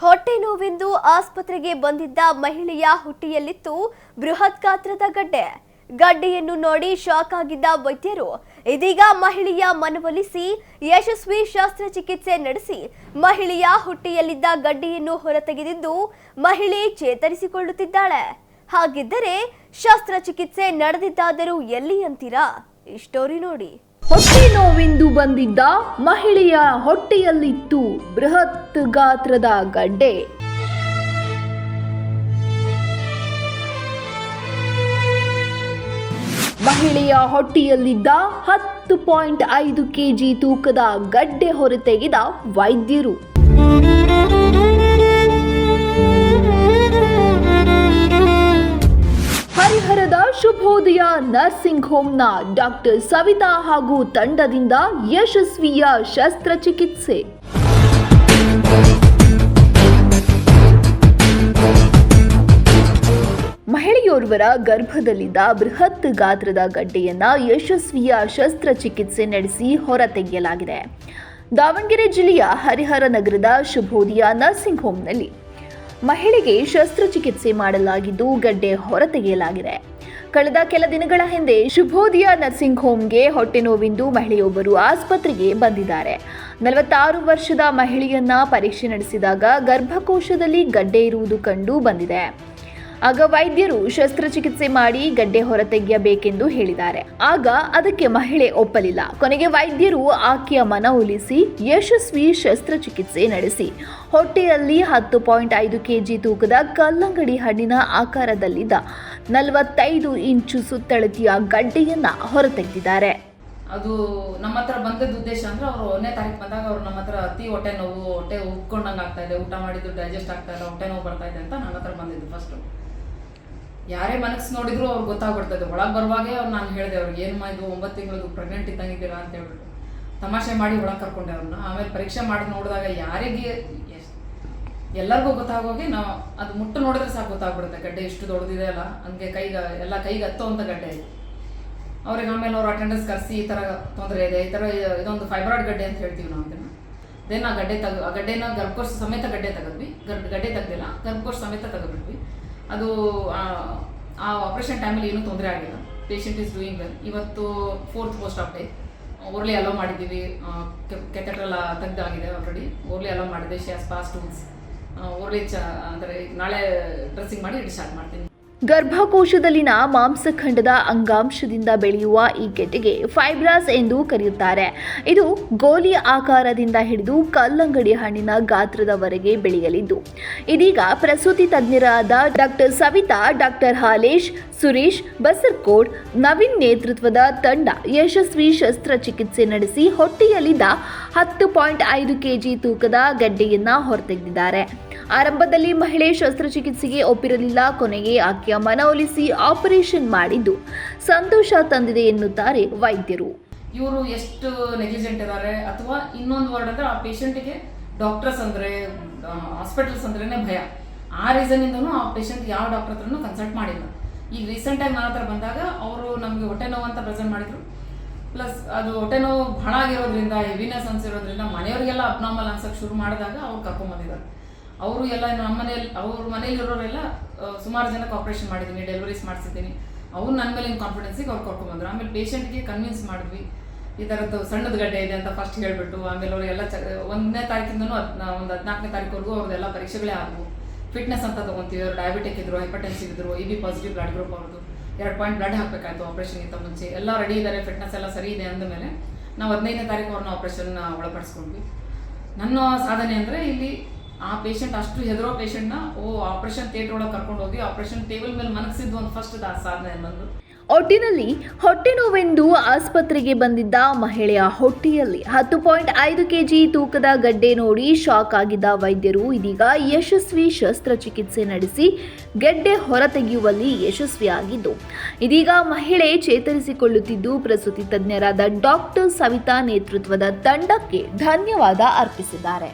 ಹೊಟ್ಟೆ ನೋವೆಂದು ಆಸ್ಪತ್ರೆಗೆ ಬಂದಿದ್ದ ಮಹಿಳೆಯ ಹುಟ್ಟಿಯಲ್ಲಿತ್ತು ಬೃಹತ್ ಗಾತ್ರದ ಗಡ್ಡೆ. ಗಡ್ಡೆಯನ್ನು ನೋಡಿ ಶಾಕ್ ಆಗಿದ್ದ ವೈದ್ಯರು ಇದೀಗ ಮಹಿಳೆಯ ಮನವೊಲಿಸಿ ಯಶಸ್ವಿ ಶಸ್ತ್ರಚಿಕಿತ್ಸೆ ನಡೆಸಿ ಮಹಿಳೆಯ ಹುಟ್ಟಿಯಲ್ಲಿದ್ದ ಗಡ್ಡೆಯನ್ನು ಹೊರತೆಗೆದಿದ್ದು ಮಹಿಳೆ ಚೇತರಿಸಿಕೊಳ್ಳುತ್ತಿದ್ದಾಳೆ. ಹಾಗಿದ್ದರೆ ಶಸ್ತ್ರಚಿಕಿತ್ಸೆ ನಡೆದಿದ್ದಾದರೂ ಎಲ್ಲಿ ಅಂತೀರಾ? ಈ ಸ್ಟೋರಿ ನೋಡಿ. ಹೊಟ್ಟೆ ನೋವೆಂದು ಬಂದಿದ್ದ ಮಹಿಳೆಯ ಹೊಟ್ಟೆಯಲ್ಲಿತ್ತು ಬೃಹತ್ ಗಾತ್ರದ ಗಡ್ಡೆ. ಮಹಿಳೆಯ ಹೊಟ್ಟೆಯಲ್ಲಿದ್ದ 10.5 kg ತೂಕದ ಗಡ್ಡೆ ಹೊರತೆಗೆದ ವೈದ್ಯರು. ಹರಿಹರದ ಶುಭೋದಯ ನರ್ಸಿಂಗ್ ಹೋಮ್ನ ಡಾಕ್ಟರ್ ಸವಿತಾ ಹಾಗೂ ತಂಡದಿಂದ ಯಶಸ್ವಿಯ ಶಸ್ತ್ರಚಿಕಿತ್ಸೆ. ಮಹಿಳೆಯೋರ್ವರ ಗರ್ಭದಲ್ಲಿದ್ದ ಬೃಹತ್ ಗಾತ್ರದ ಗಡ್ಡೆಯನ್ನ ಯಶಸ್ವಿಯ ಶಸ್ತ್ರಚಿಕಿತ್ಸೆ ನಡೆಸಿ ಹೊರತೆಗೆಯಲಾಗಿದೆ. ದಾವಣಗೆರೆ ಜಿಲ್ಲೆಯ ಹರಿಹರ ನಗರದ ಶುಭೋದಯ ನರ್ಸಿಂಗ್ ಹೋಮ್ನಲ್ಲಿ ಮಹಿಳೆಗೆ ಶಸ್ತ್ರಚಿಕಿತ್ಸೆ ಮಾಡಲಾಗಿದ್ದು ಗಡ್ಡೆ ಹೊರತೆಗೆಯಲಾಗಿದೆ. ಕಳೆದ ಕೆಲ ದಿನಗಳ ಹಿಂದೆ ಶುಭೋದಯ ನರ್ಸಿಂಗ್ ಹೋಮ್ಗೆ ಹೊಟ್ಟೆ ನೋವೆಂದು ಮಹಿಳೆಯೊಬ್ಬರು ಆಸ್ಪತ್ರೆಗೆ ಬಂದಿದ್ದಾರೆ. 46 ವರ್ಷದ ಮಹಿಳೆಯನ್ನ ಪರೀಕ್ಷೆ ನಡೆಸಿದಾಗ ಗರ್ಭಕೋಶದಲ್ಲಿ ಗಡ್ಡೆ ಇರುವುದು ಕಂಡು ಬಂದಿದೆ. ಆಗ ವೈದ್ಯರು ಶಸ್ತ್ರಚಿಕಿತ್ಸೆ ಮಾಡಿ ಗಡ್ಡೆ ಹೊರತೆಗೆಯಬೇಕೆಂದು ಹೇಳಿದ್ದಾರೆ. ಆಗ ಅದಕ್ಕೆ ಮಹಿಳೆ ಒಪ್ಪಲಿಲ್ಲ. ಕೊನೆಗೆ ವೈದ್ಯರು ಆಕೆಯ ಮನವೊಲಿಸಿ ಯಶಸ್ವಿ ಶಸ್ತ್ರಚಿಕಿತ್ಸೆ ನಡೆಸಿ ಹೊಟ್ಟೆಯಲ್ಲಿ 10.5 kg ತೂಕದ ಕಲ್ಲಂಗಡಿ ಹಣ್ಣಿನ ಆಕಾರದಲ್ಲಿದ್ದ 45 ಇಂಚು ಸುತ್ತಳತೆಯ ಗಡ್ಡೆಯನ್ನ ಹೊರತೆಗೆದಿದ್ದಾರೆ. ಅದು ನಮ್ಮ ಹತ್ರ ಬಂದದ್ದು ಉದ್ದೇಶ ಅಂದ್ರೆ ಅವರು 1ನೇ ತಾರೀಕು ಬಂದಾಗ ಅವ್ರು ನಮ್ಮ ಹತ್ರ ಅತಿ ಹೊಟ್ಟೆ ನೋವು, ಹೊಟ್ಟೆ ಉಬ್ಕೊಂಡಂಗೆ ಆಗ್ತಾ ಇದೆ, ಊಟ ಮಾಡಿದ್ದು ಡೈಜೆಸ್ಟ್ ಆಗ್ತಾ ಇಲ್ಲ, ಹೊಟ್ಟೆ ನೋವು ಬರ್ತಾ ಇದೆ ಅಂತ ನನ್ನ ಹತ್ರ ಬಂದಿದ್ದು. ಫಸ್ಟ್ ಯಾರೇ ಮನಸ್ಸು ನೋಡಿದ್ರು ಅವ್ರಿಗೆ ಗೊತ್ತಾಗ್ಬಿಡ್ತದೆ. ಒಳಗೆ ಬರುವಾಗೆ ಅವ್ರು ನಾನು ಹೇಳಿದೆ ಅವ್ರಿಗೆ, ಏನು ಇದು 9 ತಿಂಗಳದ್ದು ಪ್ರೆಗ್ನೆಂಟ್ ಇದ್ದಂಗಿದ್ದೀರಾ ಅಂತ ಹೇಳ್ಬಿಟ್ಟು ತಮಾಷೆ ಮಾಡಿ ಒಳಗೆ ಕರ್ಕೊಂಡೆ ಅವ್ರನ್ನ. ಆಮೇಲೆ ಪರೀಕ್ಷೆ ಮಾಡಿ ನೋಡಿದಾಗ ಯಾರಿಗೆ ಎಲ್ಲರಿಗೂ ಗೊತ್ತಾಗೋಗಿ ನಾವು ಅದು ಮುಟ್ಟು ನೋಡಿದ್ರೆ ಸಾಕು ಗೊತ್ತಾಗ್ಬಿಡುತ್ತೆ ಗಡ್ಡೆ ಎಷ್ಟು ದೊಡ್ಡದಿದೆ ಅಲ್ಲ, ಹಂಗೆ ಕೈಗೆ ಹತ್ತೋ ಅಂತ ಗಡ್ಡೆ ಇದೆ. ಅವ್ರಿಗೆ ಆಮೇಲೆ ಅವ್ರು ಅಟೆಂಡೆನ್ಸ್ ಕರೆಸಿ ಈ ಥರ ತೊಂದರೆ ಇದೆ, ಈ ಥರ ಇದೊಂದು ಫೈಬ್ರಾಯ್ಡ್ ಗಡ್ಡೆ ಅಂತ ಹೇಳ್ತೀವಿ ನಾವು ಅದನ್ನು. ದೆನ್ ಆ ಗಡ್ಡೆನ ಗರ್ಭಕೋಶ ಸಮೇತ ಗಡ್ಡೆ ತೆಗೆದ್ವಿ. ಗಡ್ಡೆ ತೆಗ್ದಿಲ್ಲ, ಗರ್ಭಕೋಶ ಸಮೇತ ತೆಗೆದ್ಬಿಟ್ವಿ. ಅದು ಆ ಆಪ್ರೇಷನ್ ಟೈಮಲ್ಲಿ ಏನೂ ತೊಂದರೆ ಆಗಿಲ್ಲ. Patient is doing well. ಇವತ್ತು 4th post of day. Orally allow ಮಾಡಿದ್ದೀವಿ, ಕೆಥೆಡ್ರಲ್ ತೆಗ್ದಾಗಿದೆ ಆಲ್ರೆಡಿ. ಓರ್ಲಿ ಅಲೋ ಮಾಡಿದೆ. She has pass stools. Orally ಅಂದರೆ ನಾಳೆ ಡ್ರೆಸ್ಸಿಂಗ್ ಮಾಡಿ ಡಿಸ್ಚಾರ್ಜ್ ಮಾಡ್ತೀನಿ. ಗರ್ಭಕೋಶದಲ್ಲಿನ ಮಾಂಸಖಂಡದ ಅಂಗಾಂಶದಿಂದ ಬೆಳೆಯುವ ಈ ಗೆಡ್ಡೆಗೆ ಫೈಬ್ರಾಸ್ ಎಂದು ಕರೆಯುತ್ತಾರೆ. ಇದು ಗೋಲಿ ಆಕಾರದಿಂದ ಹಿಡಿದು ಕಲ್ಲಂಗಡಿ ಹಣ್ಣಿನ ಗಾತ್ರದವರೆಗೆ ಬೆಳೆಯಲಿದ್ದು ಇದೀಗ ಪ್ರಸೂತಿ ತಜ್ಞರಾದ ಡಾಕ್ಟರ್ ಸವಿತಾ, ಡಾಕ್ಟರ್ ಹಾಲೇಶ್, ಸುರೇಶ್, ಬಸರ್ಕೋಡ್, ನವೀನ್ ನೇತೃತ್ವದ ತಂಡ ಯಶಸ್ವಿ ಶಸ್ತ್ರಚಿಕಿತ್ಸೆ ನಡೆಸಿ ಹೊಟ್ಟೆಯಲ್ಲಿದ್ದ 10.5 kg ತೂಕದ ಗಡ್ಡೆಯನ್ನ ಹೊರತೆಗೆದಿದ್ದಾರೆ. ಆರಂಭದಲ್ಲಿ ಮಹಿಳೆ ಶಸ್ತ್ರಚಿಕಿತ್ಸೆಗೆ ಒಪ್ಪಿರಲಿಲ್ಲ. ಕೊನೆಗೆ ಆಕೆಯ ಮನವೊಲಿಸಿ ಆಪರೇಷನ್ ಮಾಡಿದ್ದು ಸಂತೋಷ ತಂದಿದೆ ಎನ್ನುತ್ತಾರೆ ವೈದ್ಯರು. ಇವರು ಎಷ್ಟು ನೆಗ್ಲಿಜೆಂಟ್ ಇದ್ದಾರೆ ಅಥವಾ ಇನ್ನೊಂದು ವರ್ಡ್ ಅಂದ್ರೆ ಆ ಪೇಷಂಟ್ಗೆ ಡಾಕ್ಟರ್ಸ್ ಅಂದ್ರೆ ಹಾಸ್ಪಿಟಲ್ಸ್ ಅಂದ್ರೇನೆ ಭಯ. ಆ ರೀಸನ್ ಇಂದನೂ ಆ ಪೇಷಂಟ್ ಯಾವ ಡಾಕ್ಟರ್ ಹತ್ರನೂ ಕನ್ಸಲ್ಟ್ ಮಾಡಿಲ್ಲ. ಈಗ ರೀಸೆಂಟ್ ಆಗಿ ನನ್ನ ಹತ್ರ ಬಂದಾಗ ಅವರು ನಮಗೆ ಹೊಟ್ಟೆ ನೋವು ಅಂತ ಪ್ರೆಸೆಂಟ್ ಮಾಡಿದ್ರು. ಪ್ಲಸ್ ಅದು ಹೊಟ್ಟೆ ನೋವು ಬಹಳ ಆಗಿರೋದ್ರಿಂದ, ಹೆವಿನೆಸ್ ಅನ್ಸಿರೋದ್ರಿಂದ ಮನೆಯವರಿಗೆಲ್ಲ ಅಬ್ನಾರ್ಮಲ್ ಅನ್ಸಕ್ಕೆ ಶುರು ಮಾಡಿದಾಗ ಅವ್ರು ಕರ್ಕೊಂಡ್ಬಂದಿದ್ದಾರೆ. ಅವರು ಎಲ್ಲ ನಮ್ಮ ಮನೆಯಲ್ಲಿ, ಅವ್ರ ಮನೇಲಿರೋರೆಲ್ಲ ಸುಮಾರು ಜನಕ್ಕೆ ಆಪ್ರೇಷನ್ ಮಾಡಿದ್ದೀನಿ, ಡೆಲಿವರೀಸ್ ಮಾಡಿಸಿದ್ದೀನಿ. ಅವ್ರು ನನ್ನ ಮೇಲೆ ಕಾನ್ಫಿಡೆನ್ಸಿಗೆ ಅವ್ರು ಕರ್ಕೊಂಡ್ಬಂದ್ರು. ಆಮೇಲೆ ಪೇಷಂಟ್ಗೆ ಕನ್ವಿನ್ಸ್ ಮಾಡಿದ್ವಿ ಈ ಥರದ್ದು ಸಣ್ಣದ ಗಡ್ಡೆ ಇದೆ ಅಂತ ಫಸ್ಟ್ ಹೇಳಿಬಿಟ್ಟು. ಆಮೇಲೆ ಅವರಿಗೆಲ್ಲ 1ನೇ ತಾರೀಕಿಂದನೂ ಒಂದು 14ನೇ ತಾರೀಕುವರೆಗೂ ಅವ್ರದ್ದೆಲ್ಲ ಪರೀಕ್ಷೆಗಳೇ ಆದವು. ಫಿಟ್ನೆಸ್ ಅಂತ ತೊಗೊತೀವಿ. ಅವ್ರು ಡಯಾಬಿಟಿಕ್ ಇದ್ರು, ಹೈಪರ್ಟೆನ್ಸಿವ್ ಇದ್ರು, EB ಪಾಸಿಟಿವ್ ಬ್ಲಡ್ ಗ್ರೂಪ್ ಅವ್ರದ್ದು 2 ಪಾಯಿಂಟ್ ಬ್ಲಡ್ ಹಾಕಬೇಕಾಯ್ತು ಆಪ್ರೇಷನ್ಗಿಂತ ಮುಂಚೆ. ಎಲ್ಲ ರೆಡಿ ಇದ್ದಾರೆ, ಫಿಟ್ನೆಸ್ ಎಲ್ಲ ಸರಿ ಇದೆ ಅಂದಮೇಲೆ ನಾವು 15ನೇ ತಾರೀಕು ಅವ್ರನ್ನ ಆಪ್ರೇಷನ್ನ ಒಳಪಡಿಸ್ಕೊಂಡ್ವಿ. ನನ್ನ ಸಾಧನೆ ಅಂದರೆ ಇಲ್ಲಿ ಆ ಪೇಷಂಟ್ ಅಷ್ಟು ಹೆದರೋ ಪೇಷಂಟ್ನ ಆಪರೇಷನ್ ಥಿಯೇಟರ್ ಒಳಗೆ ಕರ್ಕೊಂಡು ಹೋಗಿ ಆಪರೇಷನ್ ಟೇಬಲ್ ಮೇಲೆ ಮನಗಿಸಿದ್ದು ಒಂದು ಫಸ್ಟ್ ಸಾಧನೆ ಬಂದು. ಒಟ್ಟಿನಲ್ಲಿ ಹೊಟ್ಟೆ ನೋವೆಂದು ಆಸ್ಪತ್ರೆಗೆ ಬಂದಿದ್ದ ಮಹಿಳೆಯ ಹೊಟ್ಟೆಯಲ್ಲಿ 10.5 kg ತೂಕದ ಗಡ್ಡೆ ನೋಡಿ ಶಾಕ್ ಆಗಿದ್ದ ವೈದ್ಯರು ಇದೀಗ ಯಶಸ್ವಿ ಶಸ್ತ್ರಚಿಕಿತ್ಸೆ ನಡೆಸಿ ಗೆಡ್ಡೆ ಹೊರತೆಗೆಯುವಲ್ಲಿ ಯಶಸ್ವಿಯಾಗಿದ್ದು ಇದೀಗ ಮಹಿಳೆ ಚೇತರಿಸಿಕೊಳ್ಳುತ್ತಿದ್ದು ಪ್ರಸೂತಿ ತಜ್ಞರಾದ ಡಾಕ್ಟರ್ ಸವಿತಾ ನೇತೃತ್ವದ ತಂಡಕ್ಕೆ ಧನ್ಯವಾದ ಅರ್ಪಿಸಿದ್ದಾರೆ.